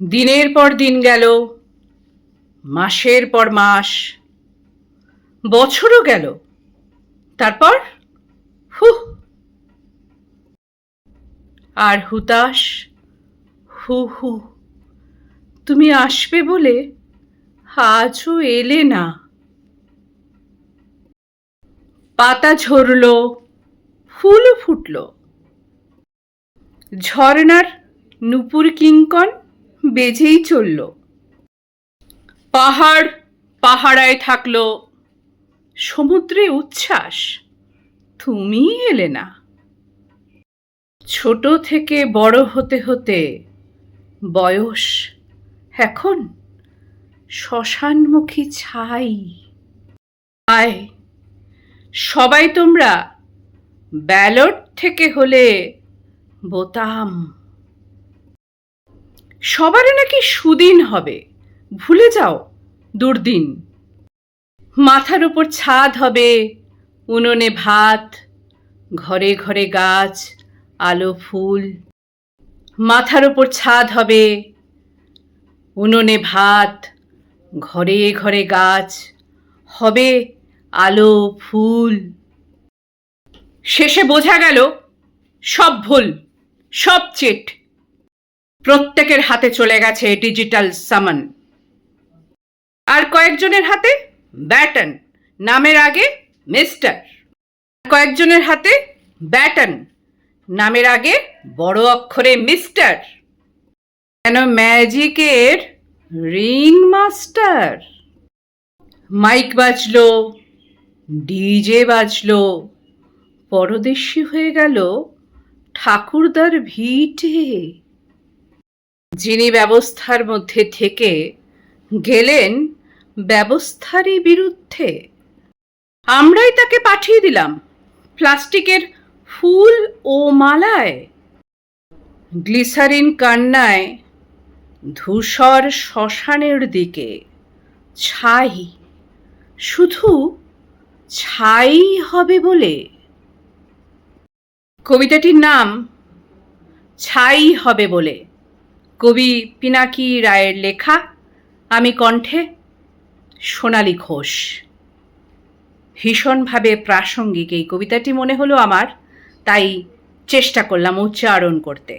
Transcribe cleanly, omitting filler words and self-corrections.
দিনের পর দিন গেল, মাসের পর মাস, বছরও গেল। তারপর হুহ, আর হুতাশ, হু হু। তুমি আসবে বলে আজও এলে না। পাতা ঝরল, ফুলও ফুটল, ঝর্ণার নূপুর কিঙ্কণ বেজেই চলল। পাহাড় পাহারায় থাকলো, সমুদ্রে উচ্ছ্বাস, তুমি এলে না। ছোট থেকে বড় হতে হতে বয়স এখন শ্মশানমুখী ছাই। আয় সবাই তোমরা ব্যালট থেকে হলে বোতাম। সবারই নাকি সুদিন হবে, ভুলে যাও দুর্দিন। মাথার উপর ছাদ হবে, উনুনে ভাত, ঘরে ঘরে গাছ, আলো ফুল। মাথার উপর ছাদ হবে, উনুনে ভাত, ঘরে ঘরে গাছ, হবে আলো ফুল। শেষে বোঝা গেল সব ভুল, সব চিট। প্রত্যেকের হাতে চলে গেছে ডিজিটাল সামন, আর কয়েকজনের হাতে ব্যাটন, নামের আগে মিস্টার। কয়েকজনের হাতে ব্যাটন, নামের আগে বড় অক্ষরে মিস্টার। কেন ম্যাজিকের রিং মাস্টার। মাইক বাজলো, ডিজে বাজলো, পরদেশী হয়ে গেল ঠাকুরদার ভিটে। যিনি ব্যবস্থার মধ্যে থেকে গেলেন ব্যবস্থারই বিরুদ্ধে, আমরাই তাকে পাঠিয়ে দিলাম প্লাস্টিকের ফুল ও মালায়। গ্লিসারিন কান্নায় ধূসর শ্মশানের দিকে ছাই, শুধু ছাই হবে বলে। কবিতাটির নাম ছাই হবে বলে, কবি পিনাকি রায়ের লেখা। আমি কণ্ঠে সোনালী ঘোষ। ভীষণভাবে প্রাসঙ্গিক এই কবিতাটি মনে হলো আমার, তাই চেষ্টা করলাম উচ্চারণ করতে।